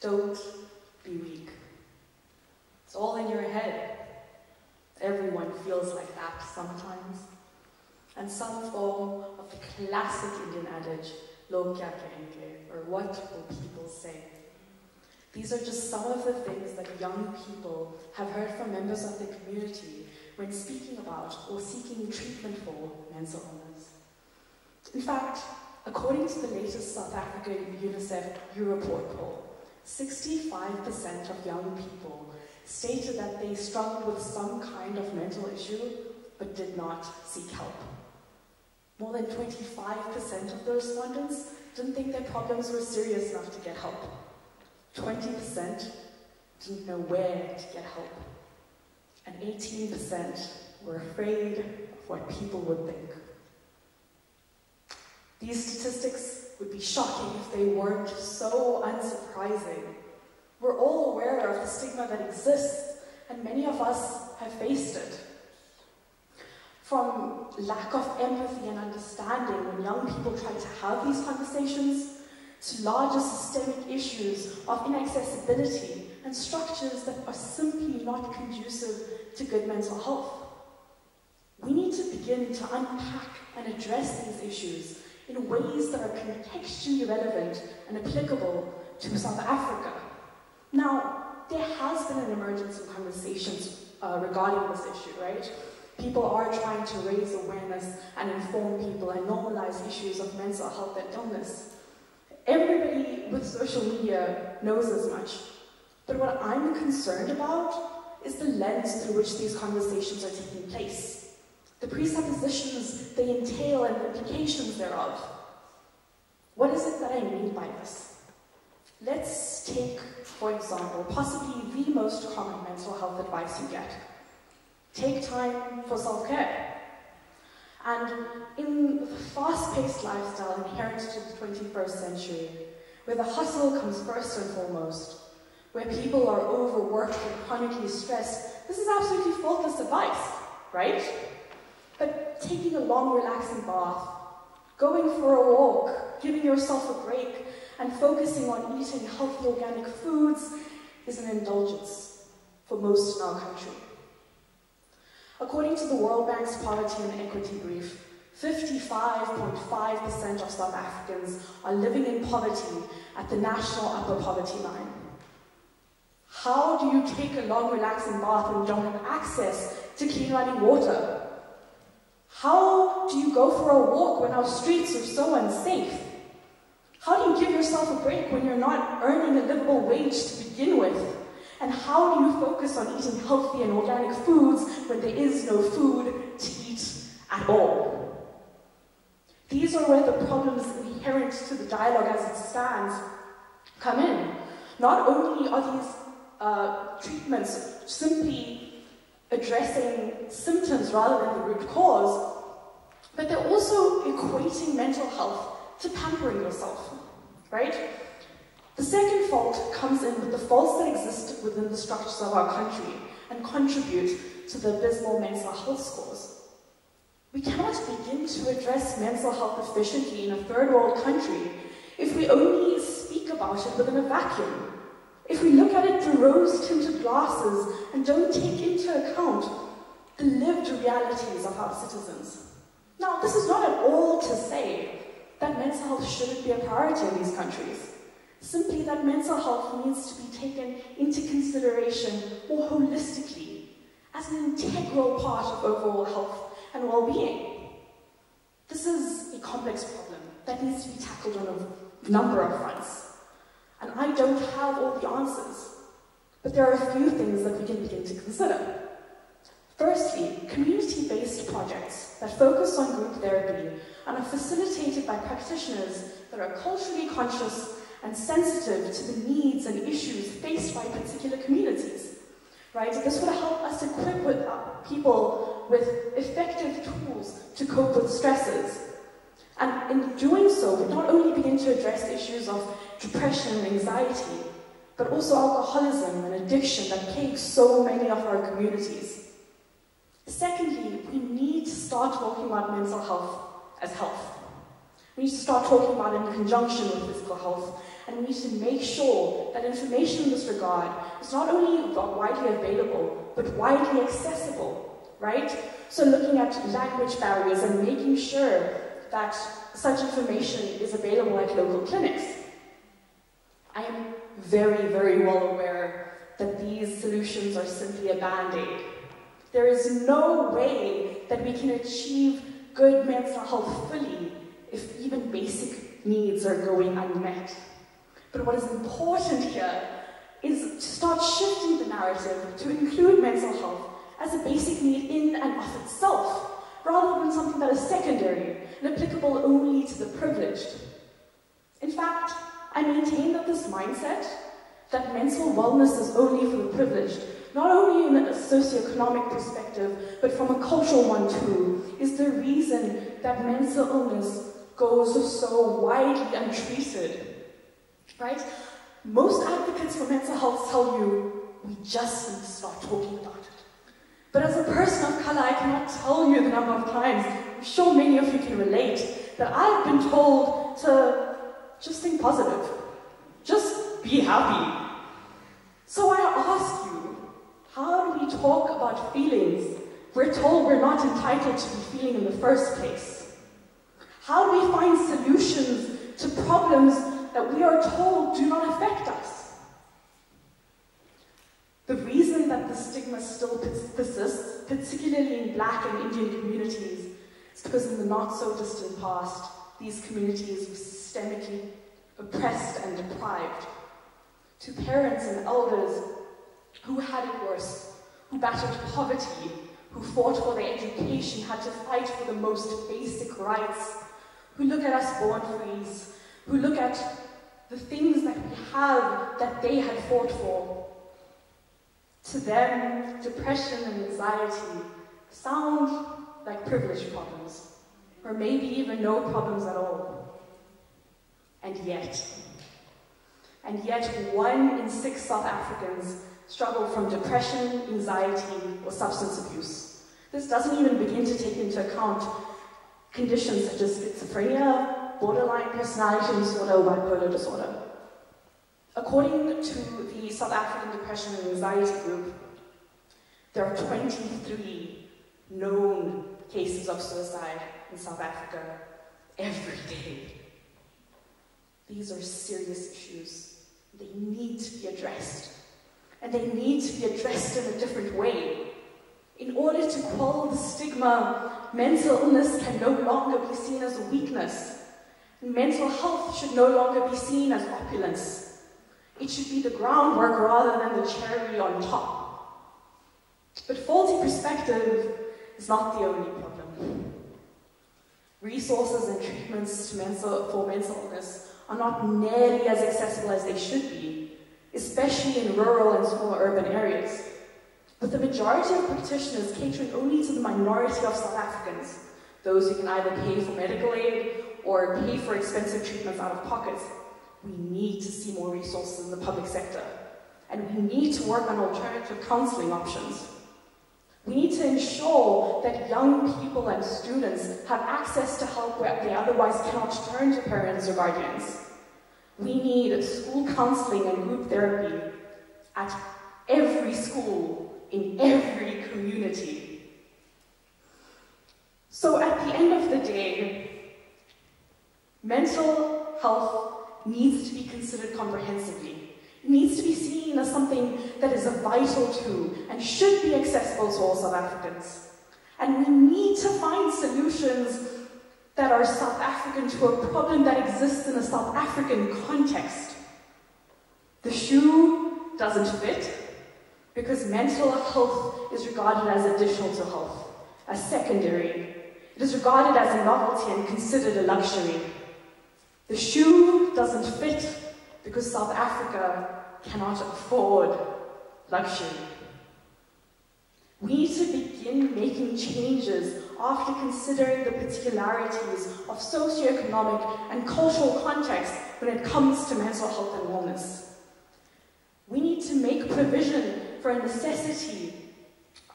Don't be weak. It's all in your head. Everyone feels like that sometimes. And some form of the classic Indian adage, log kya kahenge, or what will people say? These are just some of the things that young people have heard from members of the community when speaking about or seeking treatment for mental illness. In fact, according to the latest South African UNICEF Eureport poll, 65% of young people stated that they struggled with some kind of mental issue but did not seek help. More than 25% of the respondents didn't think their problems were serious enough to get help. 20% didn't know where to get help. And 18% were afraid of what people would think. These statistics would be shocking if they weren't so unsurprising. We're all aware of the stigma that exists, and many of us have faced it. From lack of empathy and understanding when young people try to have these conversations, to larger systemic issues of inaccessibility and structures that are simply not conducive to good mental health. We need to begin to unpack and address these issues in ways that are contextually relevant and applicable to South Africa. Now, there has been an emergence in conversations regarding this issue, right? People are trying to raise awareness and inform people and normalize issues of mental health and illness. Everybody with social media knows as much. But what I'm concerned about is the lens through which these conversations are taking place, the presuppositions they entail and the implications thereof. What is it that I mean by this? Let's take, for example, possibly the most common mental health advice you get. Take time for self-care. And in the fast-paced lifestyle inherent to the 21st century, where the hustle comes first and foremost, where people are overworked and chronically stressed, this is absolutely faultless advice, right? But taking a long, relaxing bath, going for a walk, giving yourself a break, and focusing on eating healthy organic foods is an indulgence for most in our country. According to the World Bank's Poverty and Equity Brief, 55.5% of South Africans are living in poverty at the national upper poverty line. How do you take a long, relaxing bath when you don't have access to clean running water? How do you go for a walk when our streets are so unsafe? How do you give yourself a break when you're not earning a livable wage to begin with? And how do you focus on eating healthy and organic foods when there is no food to eat at all? These are where the problems inherent to the dialogue as it stands come in. Not only are these treatments simply addressing symptoms rather than the root cause, but they're also equating mental health to pampering yourself, right? The second fault comes in with the faults that exist within the structures of our country and contribute to the abysmal mental health scores. We cannot begin to address mental health efficiently in a third world country if we only speak about it within a vacuum, if we look at it through rose-tinted glasses and don't take into account the lived realities of our citizens. Now, this is not at all to say that mental health shouldn't be a priority in these countries. Simply that mental health needs to be taken into consideration more holistically as an integral part of overall health and well-being. This is a complex problem that needs to be tackled on a number of fronts. And I don't have all the answers, but there are a few things that we can begin to consider. Firstly, community-based projects that focus on group therapy and are facilitated by practitioners that are culturally conscious and sensitive to the needs and issues faced by particular communities, right? This would help us equip people with effective tools to cope with stresses. And in doing so, we not only begin to address issues of depression and anxiety, but also alcoholism and addiction that plagues so many of our communities. Secondly, we need to start talking about mental health as health. We need to start talking about it in conjunction with physical health and we need to make sure that information in this regard is not only widely available, but widely accessible, right? So looking at language barriers and making sure that such information is available at local clinics. I am very, very well aware that these solutions are simply a band-aid. There is no way that we can achieve good mental health fully if even basic needs are going unmet. But what is important here is to start shifting the narrative to include mental health as a basic need in and of itself, rather than something that is secondary and applicable only to the privileged. In fact, I maintain that this mindset, that mental wellness is only for the privileged, not only in a socioeconomic perspective, but from a cultural one too, is the reason that mental illness goes so widely untreated, right? Most advocates for mental health tell you, we just need to start talking about it. But as a person of color, I cannot tell you the number of times, I'm sure many of you can relate, that I've been told to just think positive, just be happy. So I ask you, how do we talk about feelings? We're told we're not entitled to be feeling in the first place. How do we find solutions to problems that we are told do not affect us? The reason that the stigma still persists, particularly in Black and Indian communities, is because in the not-so-distant past, these communities were systemically oppressed and deprived. To parents and elders who had it worse, who battled poverty, who fought for their education, had to fight for the most basic rights, who look at us born frees, who look at the things that we have that they had fought for. To them, depression and anxiety sound like privileged problems, or maybe even no problems at all. And yet 1 in 6 South Africans struggle from depression, anxiety, or substance abuse. This doesn't even begin to take into account conditions such as schizophrenia, borderline personality disorder, or bipolar disorder. According to the South African Depression and Anxiety Group, there are 23 known cases of suicide in South Africa every day. These are serious issues. They need to be addressed. And they need to be addressed in a different way. In order to quell the stigma, mental illness can no longer be seen as a weakness. And mental health should no longer be seen as opulence. It should be the groundwork rather than the cherry on top. But faulty perspective is not the only problem. Resources and treatments for mental illness are not nearly as accessible as they should be, especially in rural and small urban areas. With the majority of practitioners catering only to the minority of South Africans, those who can either pay for medical aid or pay for expensive treatments out of pocket, we need to see more resources in the public sector. And we need to work on alternative counseling options. We need to ensure that young people and students have access to help where they otherwise cannot turn to parents or guardians. We need school counseling and group therapy at every school, in every community. So at the end of the day, mental health needs to be considered comprehensively. It needs to be seen as something that is vital to and should be accessible to all South Africans. And we need to find solutions that are South African to a problem that exists in a South African context. The shoe doesn't fit because mental health is regarded as additional to health, as secondary. It is regarded as a novelty and considered a luxury. The shoe doesn't fit because South Africa cannot afford luxury. We need to begin making changes after considering the particularities of socioeconomic and cultural context when it comes to mental health and wellness. We need to make provision for a necessity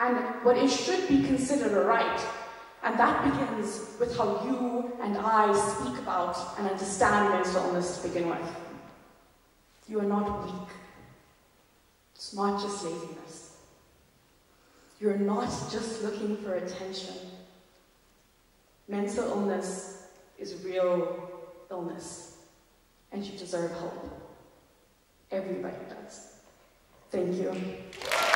and what it should be considered a right. And that begins with how you and I speak about and understand mental illness to begin with. You are not weak. It's not just laziness. You're not just looking for attention. Mental illness is real illness, and you deserve hope. Everybody does. Thank you.